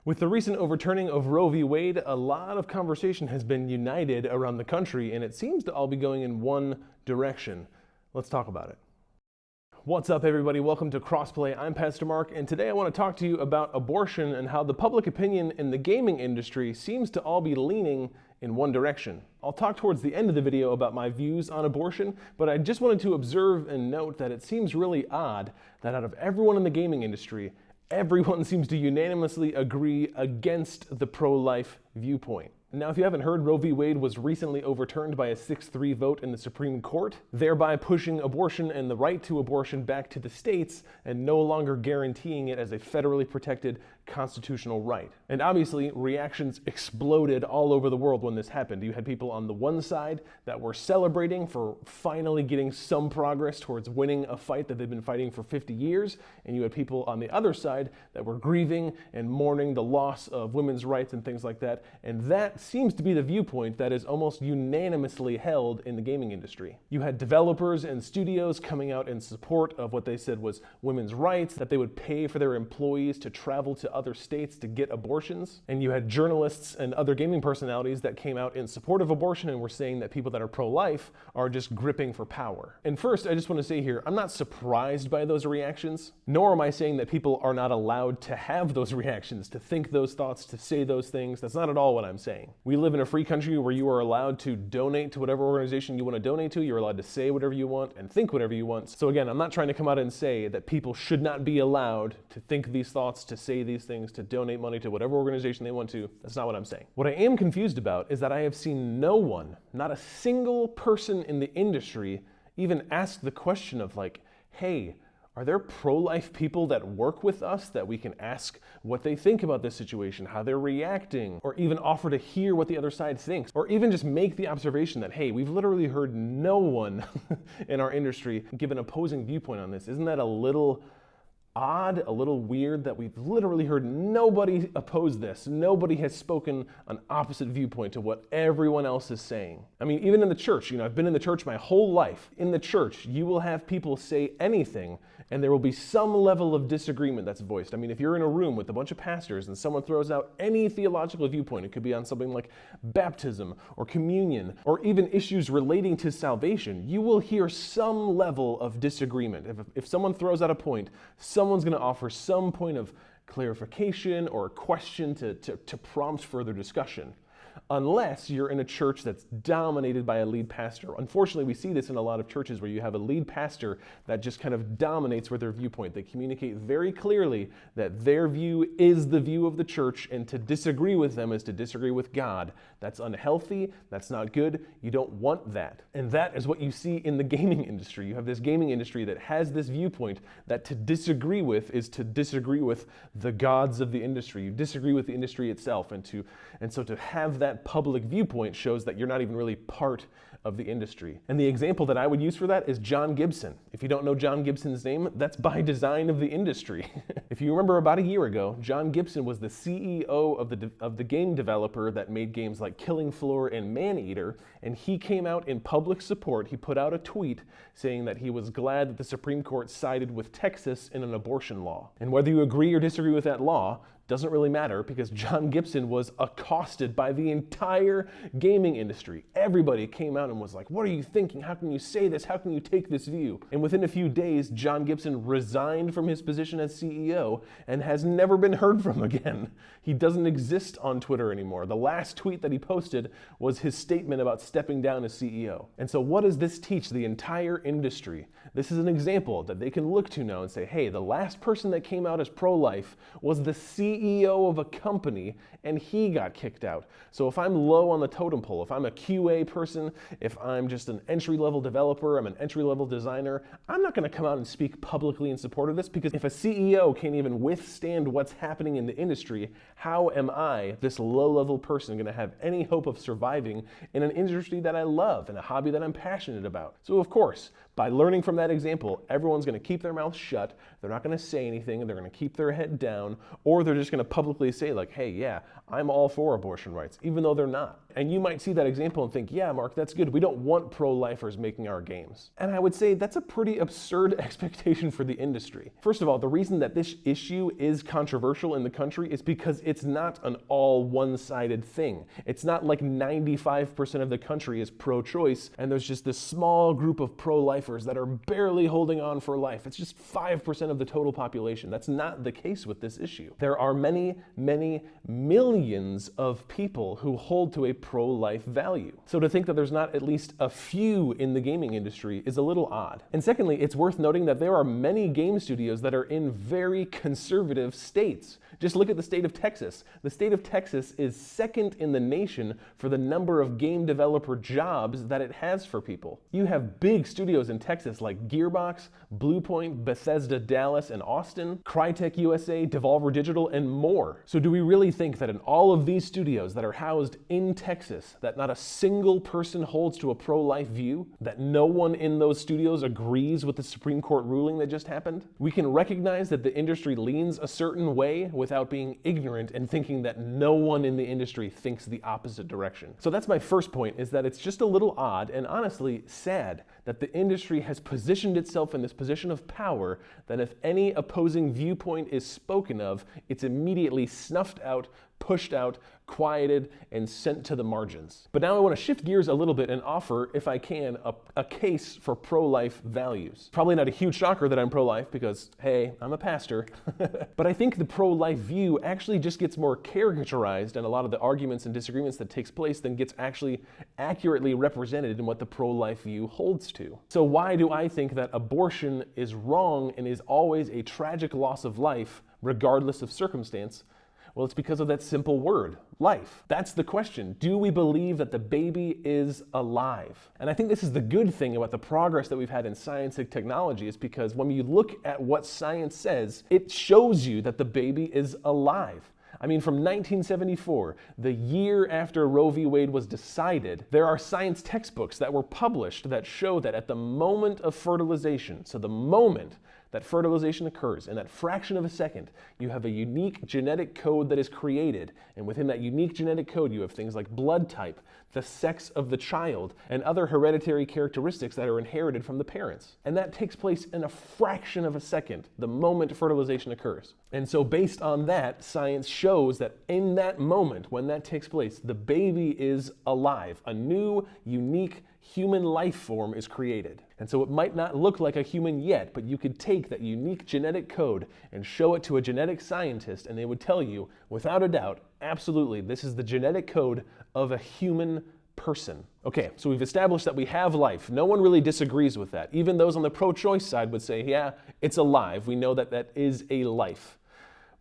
With the recent overturning of Roe v. Wade, a lot of conversation has been united around the country, and it seems to all be going in one direction. Let's talk about it. What's up, everybody? Welcome to Crossplay. I'm Pastor Mark, and today I want to talk to you about abortion and how the public opinion in the gaming industry seems to all be leaning in one direction. I'll talk towards the end of the video about my views on abortion, but I just wanted to observe and note that it seems really odd that out of everyone in the gaming industry, everyone seems to unanimously agree against the pro-life viewpoint. Now, if you haven't heard, Roe v. Wade was recently overturned by a 6-3 vote in the Supreme Court, thereby pushing abortion and the right to abortion back to the states and no longer guaranteeing it as a federally protected constitutional right. And obviously, reactions exploded all over the world when this happened. You had people on the one side that were celebrating for finally getting some progress towards winning a fight that they've been fighting for 50 years, and you had people on the other side that were grieving and mourning the loss of women's rights and things like that. And that seems to be the viewpoint that is almost unanimously held in the gaming industry. You had developers and studios coming out in support of what they said was women's rights, that they would pay for their employees to travel to other states to get abortions. And you had journalists and other gaming personalities that came out in support of abortion and were saying that people that are pro-life are just gripping for power. And first, I just want to say here, I'm not surprised by those reactions, nor am I saying that people are not allowed to have those reactions, to think those thoughts, to say those things. That's not at all what I'm saying. We live in a free country where you are allowed to donate to whatever organization you want to donate to. You're allowed to say whatever you want and think whatever you want. So again, I'm not trying to come out and say that people should not be allowed to think these thoughts, to say these things, to donate money to whatever organization they want to. That's not what I'm saying. What I am confused about is that I have seen no one, not a single person in the industry, even ask the question of like, hey, are there pro-life people that work with us that we can ask what they think about this situation, how they're reacting, or even offer to hear what the other side thinks, or even just make the observation that, hey, we've literally heard no one in our industry give an opposing viewpoint on this. Isn't that a little odd, a little weird that we've literally heard nobody oppose this? Nobody has spoken an opposite viewpoint to what everyone else is saying. I mean, even in the church, I've been in the church my whole life. In the church, you will have people say anything, and there will be some level of disagreement that's voiced. I mean, if you're in a room with a bunch of pastors and someone throws out any theological viewpoint, it could be on something like baptism or communion, or even issues relating to salvation, you will hear some level of disagreement. If someone throws out a point, someone's going to offer some point of clarification or a question to prompt further discussion. Unless you're in a church that's dominated by a lead pastor. Unfortunately, we see this in a lot of churches where you have a lead pastor that just kind of dominates with their viewpoint. They communicate very clearly that their view is the view of the church, and to disagree with them is to disagree with God. That's unhealthy. That's not good. You don't want that. And that is what you see in the gaming industry. You have this gaming industry that has this viewpoint that to disagree with is to disagree with the gods of the industry. You disagree with the industry itself, and so to have that public viewpoint shows that you're not even really part of the industry. And the example that I would use for that is John Gibson. If you don't know John Gibson's name, that's by design of the industry. If you remember about a year ago, John Gibson was the CEO of the game developer that made games like Killing Floor and Maneater, and he came out in public support. He put out a tweet saying that he was glad that the Supreme Court sided with Texas in an abortion law. And whether you agree or disagree with that law doesn't really matter, because John Gibson was accosted by the entire gaming industry. Everybody came out and was like, what are you thinking? How can you say this? How can you take this view? And within a few days, John Gibson resigned from his position as CEO and has never been heard from again. He doesn't exist on Twitter anymore. The last tweet that he posted was his statement about stepping down as CEO. And so what does this teach the entire industry? This is an example that they can look to now and say, hey, the last person that came out as pro-life was the CEO of a company, and he got kicked out. So if I'm low on the totem pole, if I'm a QA person, if I'm just an entry-level developer, I'm an entry-level designer, I'm not going to come out and speak publicly in support of this, because if a CEO can't even withstand what's happening in the industry, how am I, this low-level person, going to have any hope of surviving in an industry that I love and a hobby that I'm passionate about? So of course, by learning from that example, everyone's going to keep their mouth shut, they're not going to say anything, and they're going to keep their head down, or they're just going to publicly say like, hey, yeah, I'm all for abortion rights, even though they're not. And you might see that example and think, yeah, Mark, that's good. We don't want pro-lifers making our games. And I would say that's a pretty absurd expectation for the industry. First of all, the reason that this issue is controversial in the country is because it's not an all one-sided thing. It's not like 95% of the country is pro-choice and there's just this small group of pro-lifers that are barely holding on for life. It's just 5% of the total population. That's not the case with this issue. There are many, many millions of people who hold to a pro-life value. So to think that there's not at least a few in the gaming industry is a little odd. And secondly, it's worth noting that there are many game studios that are in very conservative states. Just look at the state of Texas. The state of Texas is second in the nation for the number of game developer jobs that it has for people. You have big studios in Texas like Gearbox, Bluepoint, Bethesda Dallas and Austin, Crytek USA, Devolver Digital, and more. So do we really think that in all of these studios that are housed in Texas, that not a single person holds to a pro-life view? That no one in those studios agrees with the Supreme Court ruling that just happened? We can recognize that the industry leans a certain way without being ignorant and thinking that no one in the industry thinks the opposite direction. So that's my first point, is that it's just a little odd and honestly sad that the industry has positioned itself in this position of power that if any opposing viewpoint is spoken of, it's immediately snuffed out, pushed out, quieted, and sent to the margins. But now I want to shift gears a little bit and offer, if I can, a case for pro-life values. Probably not a huge shocker that I'm pro-life because, hey, I'm a pastor. But I think the pro-life view actually just gets more caricaturized in a lot of the arguments and disagreements that takes place than gets actually accurately represented in what the pro-life view holds to. So why do I think that abortion is wrong and is always a tragic loss of life, regardless of circumstance? Well, it's because of that simple word, life. That's the question. Do we believe that the baby is alive? And I think this is the good thing about the progress that we've had in science and technology, is because when you look at what science says, it shows you that the baby is alive. I mean, from 1974, the year after Roe v. Wade was decided, there are science textbooks that were published that show that at the moment of fertilization, so the moment that fertilization occurs, in that fraction of a second, you have a unique genetic code that is created. And within that unique genetic code, you have things like blood type, the sex of the child, and other hereditary characteristics that are inherited from the parents. And that takes place in a fraction of a second, the moment fertilization occurs. And so based on that, science shows that in that moment, when that takes place, the baby is alive. A new, unique human life form is created. And so it might not look like a human yet, but you could take that unique genetic code and show it to a genetic scientist, and they would tell you, without a doubt, absolutely, this is the genetic code of a human person. Okay, so we've established that we have life. No one really disagrees with that. Even those on the pro-choice side would say, yeah, it's alive. We know that that is a life.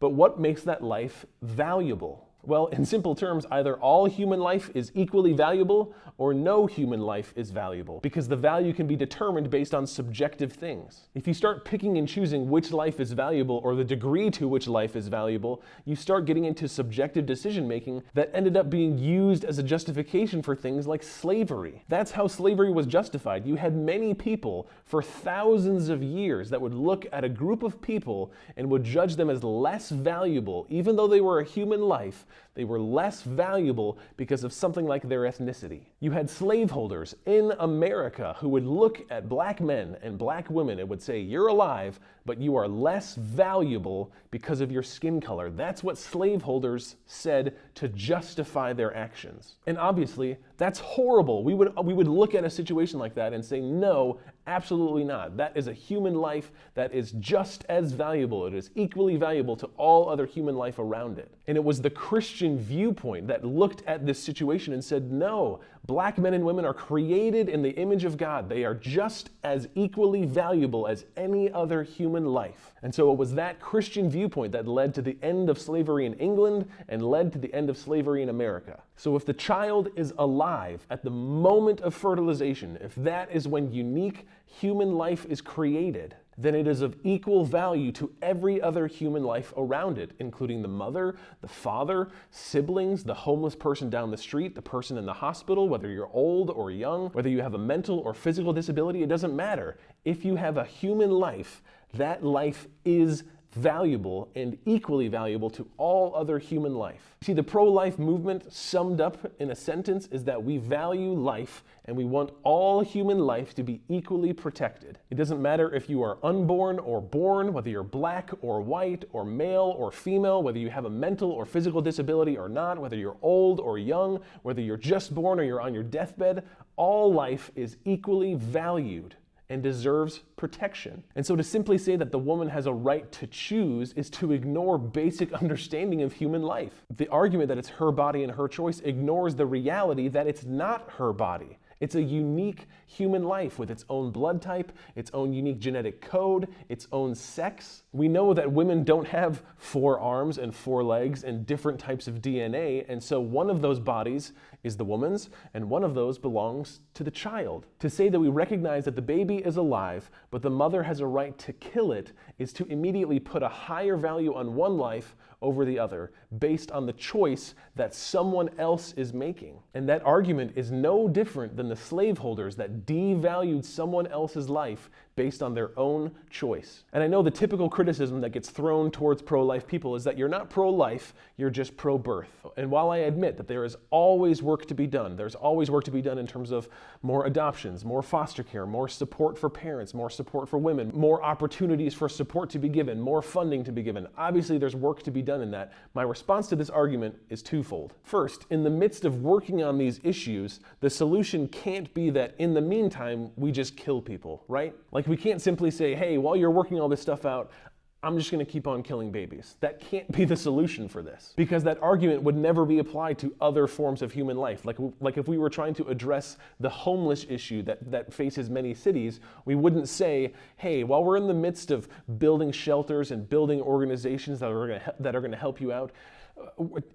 But what makes that life valuable? Well, in simple terms, either all human life is equally valuable or no human life is valuable, because the value can be determined based on subjective things. If you start picking and choosing which life is valuable or the degree to which life is valuable, you start getting into subjective decision-making that ended up being used as a justification for things like slavery. That's how slavery was justified. You had many people for thousands of years that would look at a group of people and would judge them as less valuable, even though they were a human life. They were less valuable because of something like their ethnicity. You had slaveholders in America who would look at black men and black women and would say, you're alive, but you are less valuable because of your skin color. That's what slaveholders said to justify their actions. And obviously, that's horrible. We would look at a situation like that and say, no, absolutely not. That is a human life that is just as valuable. It is equally valuable to all other human life around it. And it was the Christian viewpoint that looked at this situation and said, no, black men and women are created in the image of God. They are just as equally valuable as any other human life. And so it was that Christian viewpoint that led to the end of slavery in England and led to the end of slavery in America. So if the child is alive at the moment of fertilization, if that is when unique human life is created, then it is of equal value to every other human life around it, including the mother, the father, siblings, the homeless person down the street, the person in the hospital, whether you're old or young, whether you have a mental or physical disability, it doesn't matter. If you have a human life, that life is valuable and equally valuable to all other human life. See, the pro-life movement summed up in a sentence is that we value life and we want all human life to be equally protected. It doesn't matter if you are unborn or born, whether you're black or white or male or female, whether you have a mental or physical disability or not, whether you're old or young, whether you're just born or you're on your deathbed, all life is equally valued and deserves protection. And so to simply say that the woman has a right to choose is to ignore basic understanding of human life. The argument that it's her body and her choice ignores the reality that it's not her body. It's a unique human life with its own blood type, its own unique genetic code, its own sex. We know that women don't have 4 arms and 4 legs and different types of DNA, and so one of those bodies is the woman's, and one of those belongs to the child. To say that we recognize that the baby is alive, but the mother has a right to kill it, is to immediately put a higher value on one life over the other, based on the choice that someone else is making. And that argument is no different than the slaveholders that devalued someone else's life based on their own choice. And I know the typical criticism that gets thrown towards pro-life people is that you're not pro-life, you're just pro-birth. And while I admit that there is always work to be done, there's always work to be done in terms of more adoptions, more foster care, more support for parents, more support for women, more opportunities for support to be given, more funding to be given. Obviously, there's work to be done in that. My response to this argument is twofold. First, in the midst of working on these issues, the solution can't be that in the meantime, we just kill people, right? Like, we can't simply say, hey, while you're working all this stuff out, I'm just going to keep on killing babies. That can't be the solution for this, because that argument would never be applied to other forms of human life. Like if we were trying to address the homeless issue that faces many cities, we wouldn't say, hey, while we're in the midst of building shelters and building organizations that are going to help you out,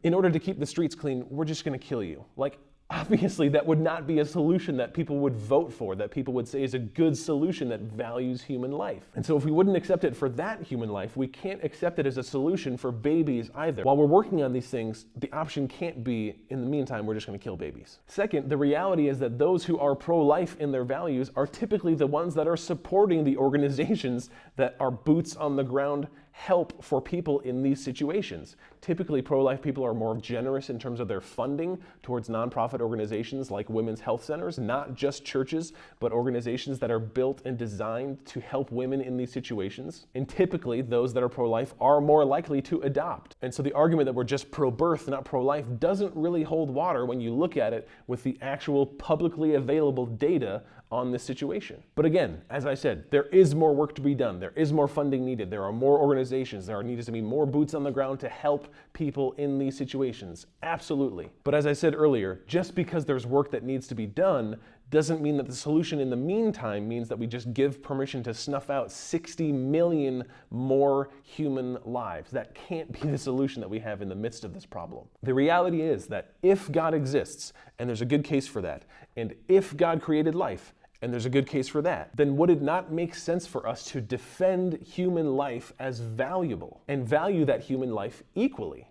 in order to keep the streets clean, we're just going to kill you. Like, obviously, that would not be a solution that people would vote for, that people would say is a good solution that values human life. And so if we wouldn't accept it for that human life, we can't accept it as a solution for babies either. While we're working on these things, the option can't be, in the meantime, we're just going to kill babies. Second, the reality is that those who are pro-life in their values are typically the ones that are supporting the organizations that are boots on the ground help for people in these situations. Typically, pro-life people are more generous in terms of their funding towards nonprofit organizations like women's health centers, not just churches, but organizations that are built and designed to help women in these situations. And typically, those that are pro-life are more likely to adopt. And so the argument that we're just pro-birth, not pro-life, doesn't really hold water when you look at it with the actual publicly available data on this situation. But again, as I said, there is more work to be done. There is more funding needed. There are more organizations. There needs to be more boots on the ground to help people in these situations. Absolutely. But as I said earlier, just because there's work that needs to be done doesn't mean that the solution in the meantime means that we just give permission to snuff out 60 million more human lives. That can't be the solution that we have in the midst of this problem. The reality is that if God exists, and there's a good case for that, and if God created life, and there's a good case for that, then would it not make sense for us to defend human life as valuable and value that human life equally?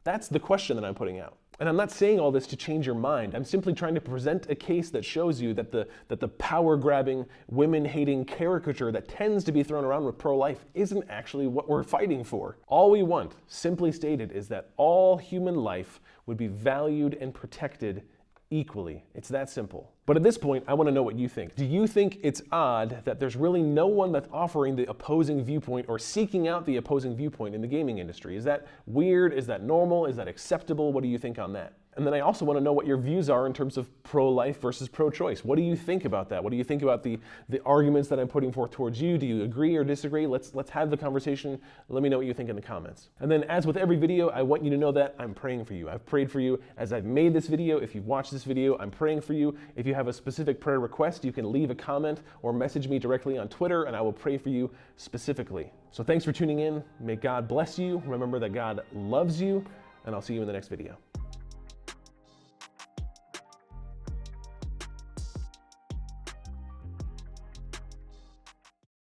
That's the question that I'm putting out. And I'm not saying all this to change your mind. I'm simply trying to present a case that shows you that the power-grabbing, women-hating caricature that tends to be thrown around with pro-life isn't actually what we're fighting for. All we want, simply stated, is that all human life would be valued and protected equally. It's that simple. But at this point, I want to know what you think. Do you think it's odd that there's really no one that's offering the opposing viewpoint or seeking out the opposing viewpoint in the gaming industry? Is that weird? Is that normal? Is that acceptable? What do you think on that? And then I also want to know what your views are in terms of pro-life versus pro-choice. What do you think about that? What do you think about the arguments that I'm putting forth towards you? Do you agree or disagree? Let's have the conversation. Let me know what you think in the comments. And then, as with every video, I want you to know that I'm praying for you. I've prayed for you as I've made this video. If you've watched this video, I'm praying for you. If you have a specific prayer request, you can leave a comment or message me directly on Twitter, and I will pray for you specifically. So thanks for tuning in. May God bless you. Remember that God loves you, and I'll see you in the next video.